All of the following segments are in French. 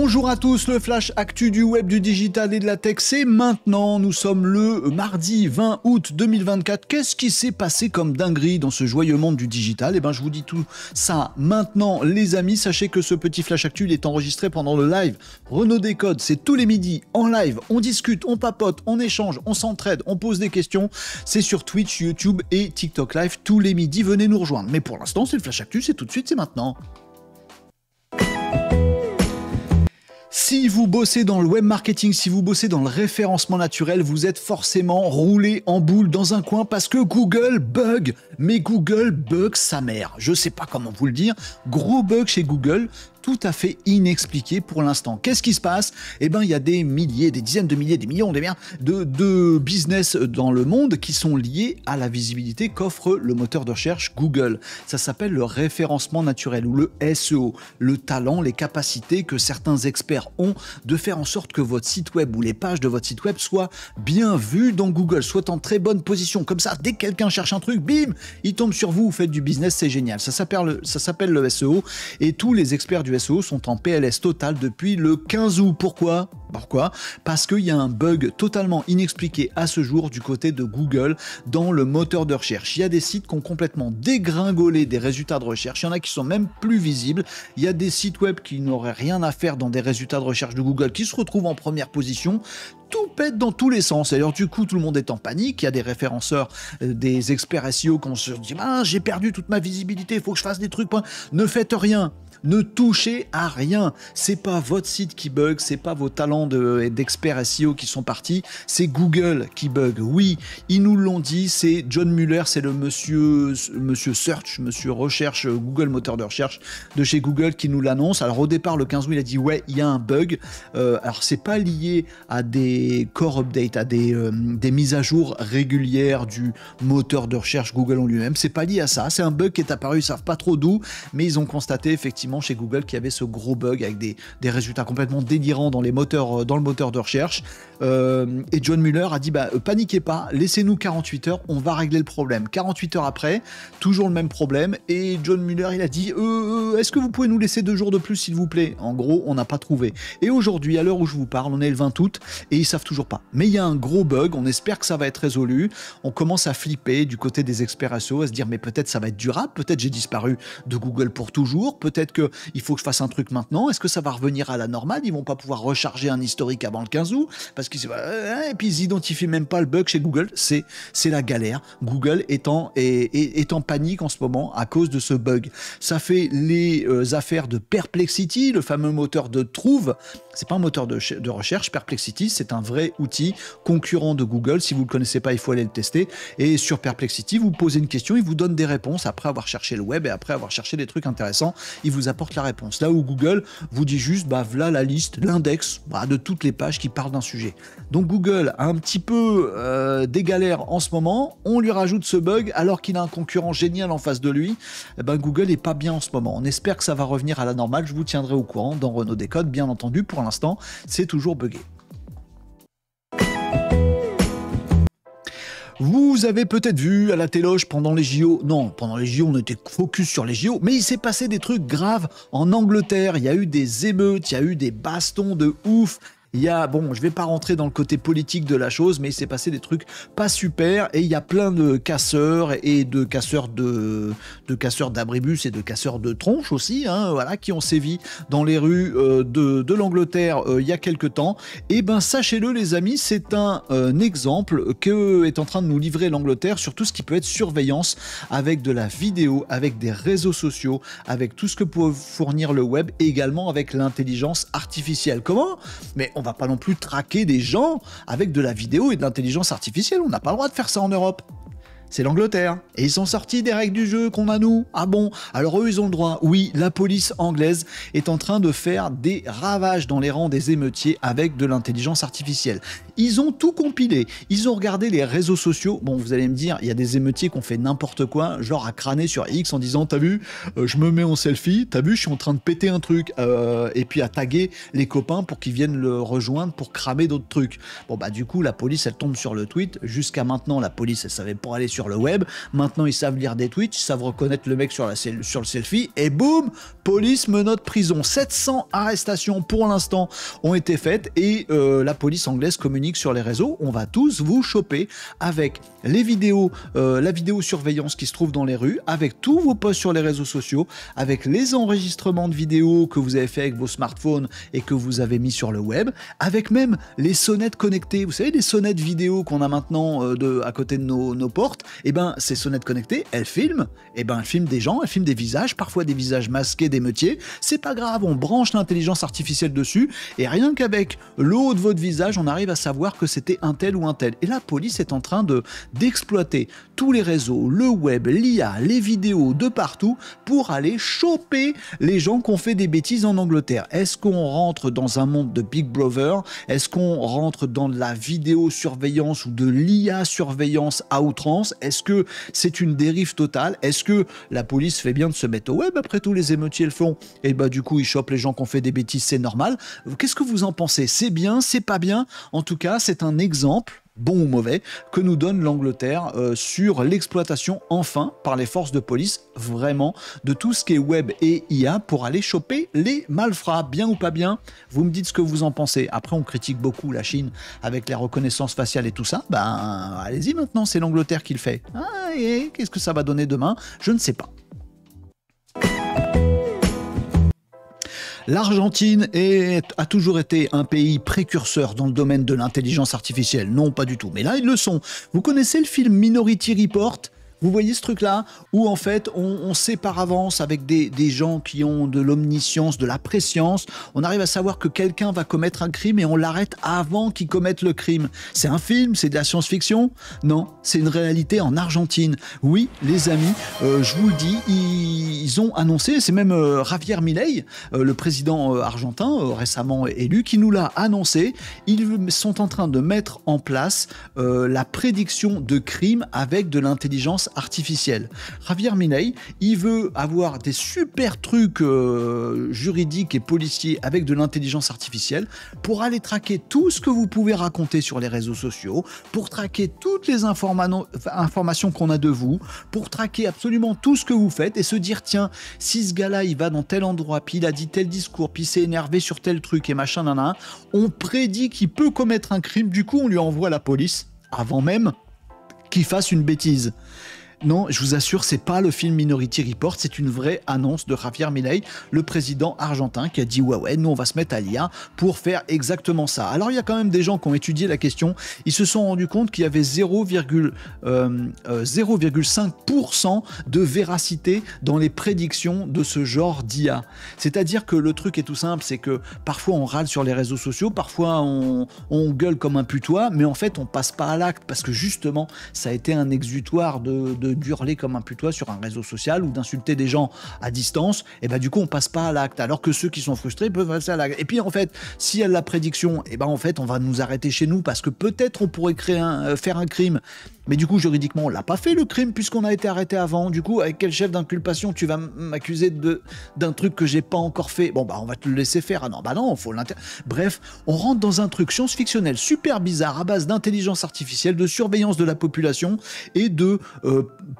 Bonjour à tous, le flash actu du web, du digital et de la tech, c'est maintenant. Nous sommes le mardi 20 août 2024. Qu'est-ce qui s'est passé comme dinguerie dans ce joyeux monde du digital? Eh ben, je vous dis tout ça maintenant, les amis. Sachez que ce petit flash actu, il est enregistré pendant le live Renaud Décode. C'est tous les midis en live. On discute, on papote, on échange, on s'entraide, on pose des questions. C'est sur Twitch, YouTube et TikTok Live tous les midis. Venez nous rejoindre. Mais pour l'instant, c'est le flash actu, c'est tout de suite, c'est maintenant. Si vous bossez dans le web marketing, si vous bossez dans le référencement naturel, vous êtes forcément roulé en boule dans un coin parce que Google bug. Mais Google bug sa mère. Je sais pas comment vous le dire. Gros bug chez Google. Tout à fait inexpliqué pour l'instant. Qu'est-ce qui se passe? Eh ben, il y a des milliers, des dizaines de milliers, des millions de business dans le monde qui sont liés à la visibilité qu'offre le moteur de recherche Google. Ça s'appelle le référencement naturel ou le SEO. Le talent, les capacités que certains experts ont de faire en sorte que votre site web ou les pages de votre site web soient bien vues dans Google, soient en très bonne position. Comme ça, dès que quelqu'un cherche un truc, bim, il tombe sur vous, vous faites du business, c'est génial. Ça s'appelle le SEO et tous les experts du SEO sont en PLS total depuis le 15 août. Pourquoi? Parce qu'il y a un bug totalement inexpliqué à ce jour du côté de Google dans le moteur de recherche. Il y a des sites qui ont complètement dégringolé des résultats de recherche. Il y en a qui sont même plus visibles. Il y a des sites web qui n'auraient rien à faire dans des résultats de recherche de Google qui se retrouvent en première position. Tout pète dans tous les sens. Alors du coup, tout le monde est en panique. Il y a des référenceurs, des experts SEO qui se disent « j'ai perdu toute ma visibilité, il faut que je fasse des trucs. » Ne faites rien. Ne touchez à rien. C'est pas votre site qui bug, c'est pas vos talents d'experts SEO qui sont partis, c'est Google qui bug. Oui, ils nous l'ont dit, c'est John Mueller, c'est le monsieur Search, monsieur recherche, Google moteur de recherche de chez Google qui nous l'annonce. Alors au départ, le 15 août, il a dit ouais, il y a un bug. Alors c'est pas lié à des core updates, à des mises à jour régulières du moteur de recherche Google en lui-même. C'est pas lié à ça. C'est un bug qui est apparu, ils savent pas trop d'où, mais ils ont constaté effectivement chez Google qu'il y avait ce gros bug avec des résultats complètement délirants dans le moteur de recherche. Et John Mueller a dit paniquez pas, laissez-nous 48 heures, on va régler le problème. 48 heures après, toujours le même problème. Et John Mueller, il a dit est-ce que vous pouvez nous laisser 2 jours de plus, s'il vous plaît? En gros, on n'a pas trouvé. Et aujourd'hui, à l'heure où je vous parle, on est le 20 août et ils savent toujours pas. Mais il y a un gros bug, on espère que ça va être résolu. On commence à flipper du côté des experts SEO, à se dire mais peut-être ça va être durable, peut-être j'ai disparu de Google pour toujours, peut-être qu'il faut que je fasse un truc maintenant, est-ce que ça va revenir à la normale? Ils vont pas pouvoir recharger un historique avant le 15 août, parce qu'ils et puis ils identifient même pas le bug chez Google, c'est la galère. Google est en panique en ce moment à cause de ce bug. Ça fait les affaires de Perplexity, le fameux moteur de Trouve. C'est pas un moteur de recherche, Perplexity, c'est un vrai outil concurrent de Google. Si vous le connaissez pas, il faut aller le tester. Et sur Perplexity, vous posez une question, il vous donne des réponses après avoir cherché le web et après avoir cherché des trucs intéressants, il vous apporte la réponse. Là où Google vous dit juste, voilà la liste, l'index de toutes les pages qui parlent d'un sujet. Donc Google a un petit peu des galères en ce moment, on lui rajoute ce bug alors qu'il a un concurrent génial en face de lui. Google est pas bien en ce moment. On espère que ça va revenir à la normale, je vous tiendrai au courant dans Renaud Décode, bien entendu. Pour l'instant, c'est toujours buggé. Vous avez peut-être vu à la téloge pendant les JO, non, pendant les JO, on était focus sur les JO, mais il s'est passé des trucs graves en Angleterre, il y a eu des émeutes, il y a eu des bastons de ouf. Il y a, je vais pas rentrer dans le côté politique de la chose, mais il s'est passé des trucs pas super et il y a plein de casseurs et de casseurs d'abribus et de casseurs de tronches aussi, qui ont sévi dans les rues de l'Angleterre il y a quelques temps. Et sachez-le les amis, c'est un exemple que est en train de nous livrer l'Angleterre sur tout ce qui peut être surveillance avec de la vidéo, avec des réseaux sociaux, avec tout ce que peut fournir le web et également avec l'intelligence artificielle. Comment? Mais on va pas non plus traquer des gens avec de la vidéo et de l'intelligence artificielle. On n'a pas le droit de faire ça en Europe. C'est l'Angleterre. Et ils sont sortis des règles du jeu qu'on a nous. Ah bon? Alors eux, ils ont le droit. Oui, la police anglaise est en train de faire des ravages dans les rangs des émeutiers avec de l'intelligence artificielle. Ils ont tout compilé. Ils ont regardé les réseaux sociaux. Bon, vous allez me dire, il y a des émeutiers qui ont fait n'importe quoi, genre à crâner sur X en disant, t'as vu, je me mets en selfie, t'as vu, je suis en train de péter un truc, et puis à taguer les copains pour qu'ils viennent le rejoindre pour cramer d'autres trucs. Bon, bah du coup, la police, elle tombe sur le tweet. Jusqu'à maintenant, la police, elle savait pas aller sur le web. Maintenant, ils savent lire des tweets, ils savent reconnaître le mec sur le selfie, et boum, police, menottes, prison. 700 arrestations pour l'instant ont été faites, et la police anglaise communique sur les réseaux. On va tous vous choper avec les vidéos, la vidéosurveillance qui se trouve dans les rues, avec tous vos posts sur les réseaux sociaux, avec les enregistrements de vidéos que vous avez fait avec vos smartphones et que vous avez mis sur le web, avec même les sonnettes connectées. Vous savez, les sonnettes vidéo qu'on a maintenant à côté de nos portes, et ben ces sonnettes connectées, elles filment, et ben elles filment des gens, elles filment des visages, parfois des visages masqués d'émeutiers. C'est pas grave, on branche l'intelligence artificielle dessus, et rien qu'avec le haut de votre visage, on arrive à savoir que c'était un tel ou un tel. Et la police est en train d'exploiter tous les réseaux, le web, l'IA, les vidéos de partout pour aller choper les gens qui ont fait des bêtises en Angleterre. Est-ce qu'on rentre dans un monde de Big Brother? Est-ce qu'on rentre dans de la vidéosurveillance ou de l'IA surveillance à outrance? Est-ce que c'est une dérive totale? Est-ce que la police fait bien de se mettre au web? Après tout, les émeutiers le font. Et bah du coup, ils chopent les gens qui ont fait des bêtises, c'est normal. Qu'est-ce que vous en pensez? C'est bien, c'est pas bien? En tout cas, c'est un exemple, bon ou mauvais, que nous donne l'Angleterre sur l'exploitation, enfin, par les forces de police, vraiment, de tout ce qui est web et IA pour aller choper les malfrats. Bien ou pas bien? Vous me dites ce que vous en pensez. Après, on critique beaucoup la Chine avec les reconnaissances faciales et tout ça. Ben, allez-y maintenant, c'est l'Angleterre qui le fait. Ah, et qu'est-ce que ça va donner demain? Je ne sais pas. L'Argentine a toujours été un pays précurseur dans le domaine de l'intelligence artificielle. Non, pas du tout. Mais là, ils le sont. Vous connaissez le film Minority Report ? Vous voyez ce truc-là où en fait on sait par avance avec des gens qui ont de l'omniscience, de la préscience, on arrive à savoir que quelqu'un va commettre un crime et on l'arrête avant qu'il commette le crime. C'est un film, c'est de la science-fiction? Non, c'est une réalité en Argentine. Oui, les amis, je vous le dis, ils ont annoncé, c'est même Javier Milei, le président argentin récemment élu, qui nous l'a annoncé. Ils sont en train de mettre en place la prédiction de crimes avec de l'intelligence artificielle. Javier Milei, il veut avoir des super trucs juridiques et policiers avec de l'intelligence artificielle pour aller traquer tout ce que vous pouvez raconter sur les réseaux sociaux, pour traquer toutes les informations qu'on a de vous, pour traquer absolument tout ce que vous faites et se dire tiens, si ce gars-là il va dans tel endroit, puis il a dit tel discours, puis il s'est énervé sur tel truc et machin nana, on prédit qu'il peut commettre un crime, du coup on lui envoie la police avant même qu'il fasse une bêtise. Non, je vous assure, c'est pas le film Minority Report, c'est une vraie annonce de Javier Milei, le président argentin, qui a dit ouais, nous on va se mettre à l'IA pour faire exactement ça. Alors il y a quand même des gens qui ont étudié la question, ils se sont rendus compte qu'il y avait 0,5% de véracité dans les prédictions de ce genre d'IA. C'est-à-dire que le truc est tout simple, c'est que parfois on râle sur les réseaux sociaux, parfois on gueule comme un putois, mais en fait on passe pas à l'acte parce que justement ça a été un exutoire d'hurler comme un putois sur un réseau social ou d'insulter des gens à distance, et ben du coup on passe pas à l'acte, alors que ceux qui sont frustrés peuvent passer à l'acte. Et puis en fait, si elle a la prédiction, et ben en fait on va nous arrêter chez nous parce que peut-être on pourrait faire un crime, mais du coup juridiquement on l'a pas fait le crime puisqu'on a été arrêté avant. Du coup avec quel chef d'inculpation tu vas m'accuser d'un truc que j'ai pas encore fait? Bon bah on va te le laisser faire. Ah non bah non, faut bref, on rentre dans un truc science-fictionnel super bizarre à base d'intelligence artificielle, de surveillance de la population et de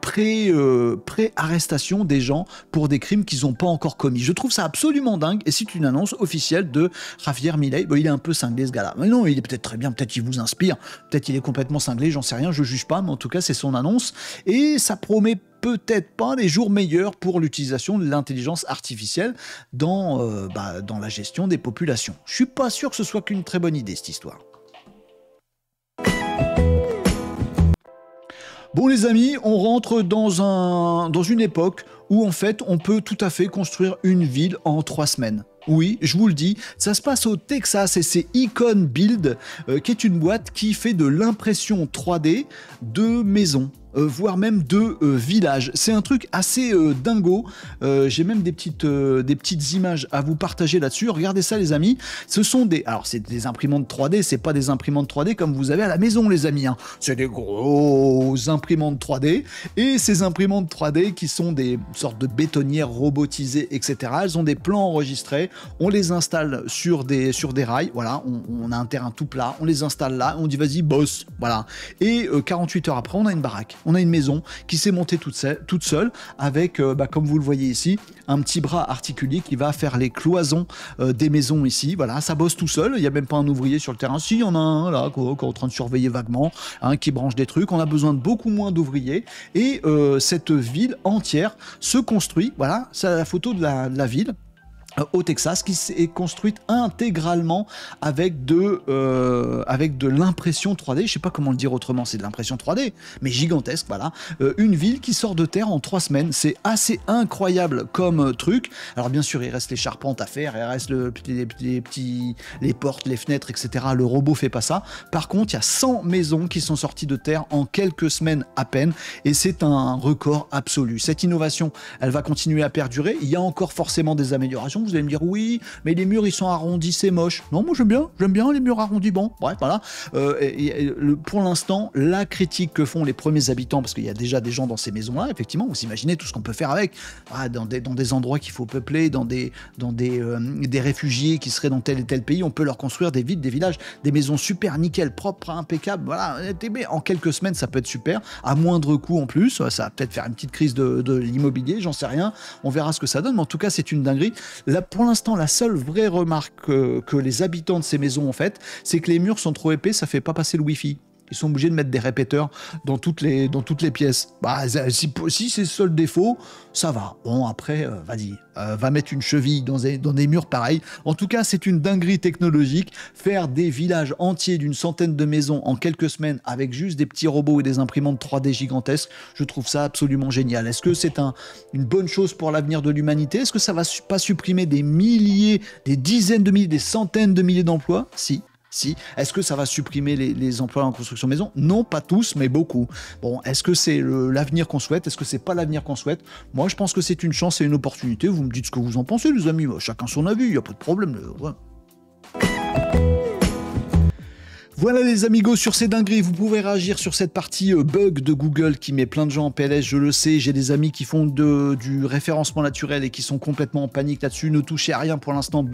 pré-arrestation des gens pour des crimes qu'ils n'ont pas encore commis. Je trouve ça absolument dingue et c'est une annonce officielle de Javier Milei. Bon, il est un peu cinglé ce gars-là. Mais non, il est peut-être très bien, peut-être il vous inspire, peut-être il est complètement cinglé, j'en sais rien, je juge pas, mais en tout cas c'est son annonce et ça promet peut-être pas les jours meilleurs pour l'utilisation de l'intelligence artificielle dans la gestion des populations. Je suis pas sûr que ce soit qu'une très bonne idée cette histoire. Bon les amis, on rentre dans une époque où en fait on peut tout à fait construire une ville en 3 semaines. Oui, je vous le dis, ça se passe au Texas et c'est Icon Build qui est une boîte qui fait de l'impression 3D de maisons. voire même de villages. C'est un truc assez dingo. J'ai même des petites images à vous partager là-dessus. Regardez ça les amis. Ce sont c'est des imprimantes 3D, c'est pas des imprimantes 3D comme vous avez à la maison les amis. Hein. C'est des grosses imprimantes 3D. Et ces imprimantes 3D qui sont des sortes de bétonnières robotisées, etc. Elles ont des plans enregistrés. On les installe sur des rails. Voilà, on a un terrain tout plat. On les installe là. On dit vas-y bosse. Voilà. Et 48 heures après, on a une baraque. On a une maison qui s'est montée toute seule avec, comme vous le voyez ici, un petit bras articulé qui va faire les cloisons des maisons ici. Voilà, ça bosse tout seul. Il n'y a même pas un ouvrier sur le terrain. Si, il y en a un là, qui est en train de surveiller vaguement, qui branche des trucs. On a besoin de beaucoup moins d'ouvriers. Et cette ville entière se construit. Voilà, c'est la photo de la ville. Au Texas, qui est construite intégralement avec de l'impression 3D, je sais pas comment le dire autrement, c'est de l'impression 3D, mais gigantesque, voilà. Une ville qui sort de terre en 3 semaines, c'est assez incroyable comme truc. Alors bien sûr, il reste les charpentes à faire, il reste les portes, les fenêtres, etc. Le robot fait pas ça. Par contre, il y a 100 maisons qui sont sorties de terre en quelques semaines à peine, et c'est un record absolu. Cette innovation, elle va continuer à perdurer. Il y a encore forcément des améliorations. Vous allez me dire oui, mais les murs ils sont arrondis, c'est moche. Non, moi j'aime bien les murs arrondis. Bon, bref, voilà. Pour l'instant, la critique que font les premiers habitants, parce qu'il y a déjà des gens dans ces maisons-là, effectivement, vous imaginez tout ce qu'on peut faire avec, dans des endroits qu'il faut peupler, dans des réfugiés qui seraient dans tel et tel pays, on peut leur construire des villes, des villages, des maisons super nickel, propres, impeccables. Voilà, en quelques semaines, ça peut être super, à moindre coût en plus. Ça va peut-être faire une petite crise de l'immobilier, j'en sais rien. On verra ce que ça donne, mais en tout cas, c'est une dinguerie. Là, pour l'instant, la seule vraie remarque que les habitants de ces maisons ont faite, c'est que les murs sont trop épais, ça fait pas passer le Wi-Fi. Ils sont obligés de mettre des répéteurs dans toutes les pièces. Si c'est le seul défaut, ça va. Bon, après, vas-y, va mettre une cheville dans des murs pareils. En tout cas, c'est une dinguerie technologique. Faire des villages entiers d'une centaine de maisons en quelques semaines avec juste des petits robots et des imprimantes 3D gigantesques, je trouve ça absolument génial. Est-ce que c'est une bonne chose pour l'avenir de l'humanité? Est-ce que ça va pas supprimer des milliers, des dizaines de milliers, des centaines de milliers d'emplois? Si. Est-ce que ça va supprimer les emplois en construction maison? Non, pas tous, mais beaucoup. Bon, est-ce que c'est l'avenir qu'on souhaite? Est-ce que c'est pas l'avenir qu'on souhaite? Moi, je pense que c'est une chance et une opportunité. Vous me dites ce que vous en pensez, les amis. Chacun son avis, il n'y a pas de problème. Ouais. Voilà les amigos, sur ces dingueries, vous pouvez réagir sur cette partie bug de Google qui met plein de gens en PLS, je le sais, j'ai des amis qui font du référencement naturel et qui sont complètement en panique là-dessus, ne touchez à rien pour l'instant,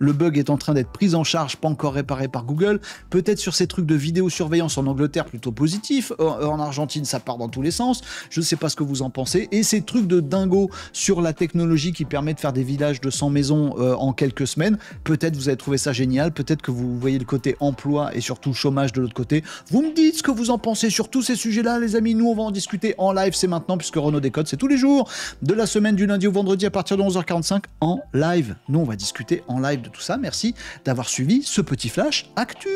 le bug est en train d'être pris en charge, pas encore réparé par Google, peut-être sur ces trucs de vidéosurveillance en Angleterre plutôt positif, en Argentine ça part dans tous les sens, je sais pas ce que vous en pensez, et ces trucs de dingo sur la technologie qui permet de faire des villages de 100 maisons en quelques semaines, peut-être vous avez trouvé ça génial, peut-être que vous voyez le côté emploi et surtout chômage de l'autre côté. Vous me dites ce que vous en pensez sur tous ces sujets-là, les amis. Nous, on va en discuter en live, c'est maintenant, puisque Renaud Décode, c'est tous les jours de la semaine, du lundi au vendredi à partir de 11h45 en live. Nous, on va discuter en live de tout ça. Merci d'avoir suivi ce petit flash actu.